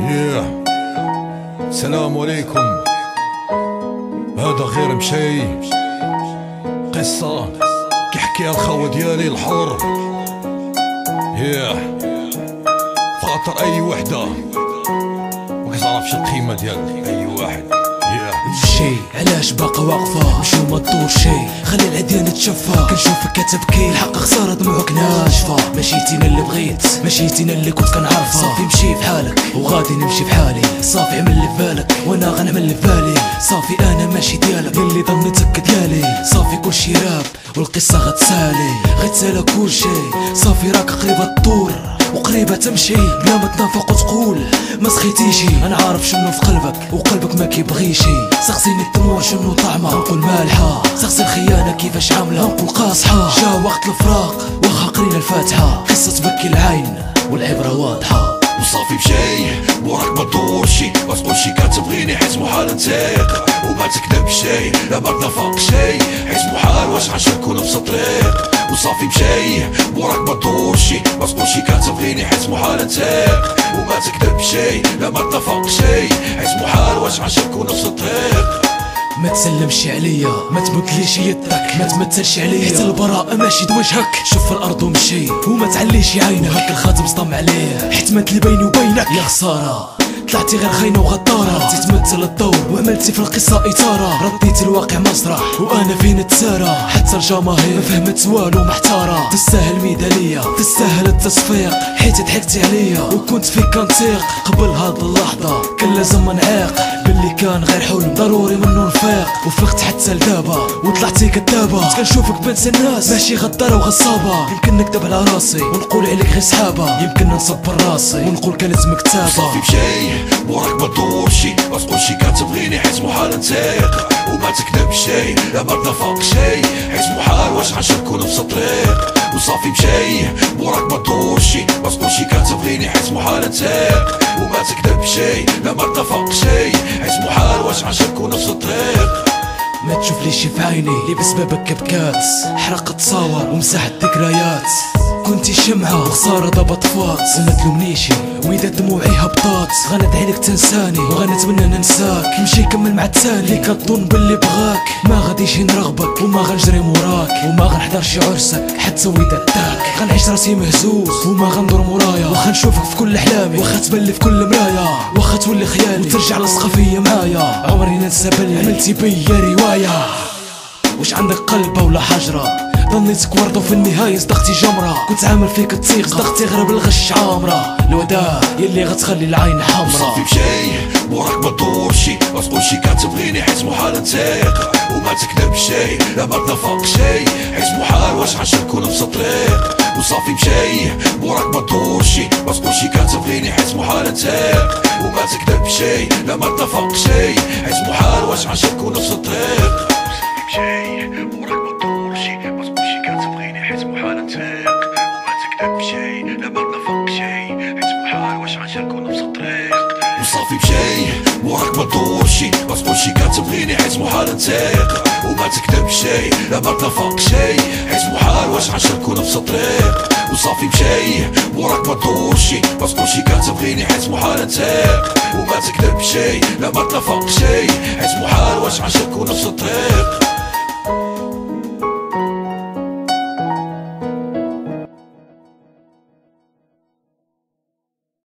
ياه السلام عليكم. هذا غير مشي قصة كيحكيها الخوة ديالي الحر. ياه خاطر اي وحدة مكتعرفش القيمة ديال اي واحد. مشي علاش باقا واقفة مشي وما تدور شي، خلي العديان تشفى. كنشوفك كتبكي الحق خسارة دموعك ناشفة. ماشيتي انا اللي بغيت، ماشيتي انا اللي كنت كنعرفها. صافي مشي بحالك وغادي نمشي بحالي. صافي عمل اللي ببالك وانا غنعمل اللي ببالي. صافي انا ماشي ديالك يلي ظنيتك ديالي. صافي كلشي راب والقصة غتسالي، غتسالى كلشي. صافي راك قريبة تدور وقريبة تمشي بلا ما تنافق وتقول ما سخيتيشي. انا عارف شنو في قلبك وقلبك ما كيبغيشي. سقسيني الدموع شنو طعمها نقول مالحة، سقسي الخيانة كيفاش عاملة نقول قاصحة. جا وقت الفراق واخا قرينا الفاتحة، قصة تبكي العين والعبرة واضحة. وصافي مشي وراك ما تدورشي، ما تقولشي كتبغيني حيت محال نتيق وما تكذب شي لا ما تنافق شي حيت محال واش غنشاركو نفس الطريق. وصافي مشي وراك ما تدورشي، ما تقولشي كتبغيني حيت محال نتيق وما تكذب شي لا ما تنافق شي حيت محال واش غنشاركو نفس الطريق. ما تسلمش عليا، ما تمدليش يدك، ما تمثلش عليا. حيت البراءة ماشي دوجهك، شوف الارض ومشي وما تعليش عينك. هاك الخاتم صطم عليه حتمات اللي بيني وبينك. يا خسارة طلعتي غير خاينة وغدارة، عرفتي تمثل الدور وعملتي في القصة إثارة. رديتي الواقع مسرح وأنا فين تسارى، حتى الجماهير ما فهمت والو محتارة. تستاهل ميدالية تستاهل التصفيق حيت ضحكتي عليا وكنت فيك كنثيق. قبل هاد اللحظة كان لازم نعيق باللي كان غير حلم ضروري منو نفيق. وفقت حتى لدابا وطلعتي كدابة، كنت كنشوفك بنت الناس ماشي غدارة وغصابة. يمكن نكتب على راسي ونقول عليك غير صحابة، يمكن نصبر راسي ونقول كان لازمك تابة. صافي مشي وراك ما تدورشي، ما تقولشي كتبغيني حيت محال نتيق وما تكذب شي لا ما تنافق شي حيت محال واش غنشاركو نفس الطريق. وصافي مشي وراك ما تدورشي، ما تقولشي كتبغيني حيت محال نتيق وما تكذب شي لا ما تنافق شي حيت محال واش غنشاركو نفس الطريق. ما تشوفليش في عيني اللي بسببك كبكات، حرقت تصاور ومسحت ذكريات. كنتي شمعة وخسارة دابا طفات، وما تلومنيشي واذا دموعي هبطات. غندعي لك تنساني وغنتمنى ننساك، نمشي كمل مع التاني اللي كتظن باللي بغاك. ما غاديش نرغبك وما غنجري موراك وما غنحضر شي عرسك حتى واذا داك. غنعيش راسي مهزوز وما غندور مورايا، واخا نشوفك في كل احلامي، واخا تبلي في كل مرايا، واخا تولي خيالي وترجع لصقة فيا معايا. عمري ننسى باللي عملتي بيا رواية. واش عندك قلبة ولا حجرة؟ ظنيتك وردة وفي النهاية صدقتي جمرة. كنت عامل فيك التيق صدقتي غير بالغش عامرة. الوداع يلي غتخلي العين حمرا. صافي مشي وراك ما تدورشي، ما تقولشي كتبغيني حيت محال نتيق وما تكذب شي لا ما تنافق شي حيت محال واش غنشاركو نفس الطريق. وصافي مشي وراك ما تدورشي، ما تقولشي كتبغيني حيت محال نتيق وما تكذب شي لا ما تنافق شي حيت محال واش غنشاركو نفس الطريق. مشي وراك ما تدورشي، ما تقولشي كتبغيني حيت محال نتيق وما تكذب شي لا ما تنافق شي حيت محال واش غنشاركو نفس الطريق. وصافي مشي وراك ما تدورشي، ما تقولشي كتبغيني حيت محال نتيق وما تكذب شي لا ما تنافق شي حيت محال واش غنشاركو نفس الطريق. وصافي مشي وراك ما تدورشي، ما تقولشي كتبغيني حيت محال نتيق وما تكذب شي لا ما تنافق شي حيت محال واش غنشاركو نفس الطريق.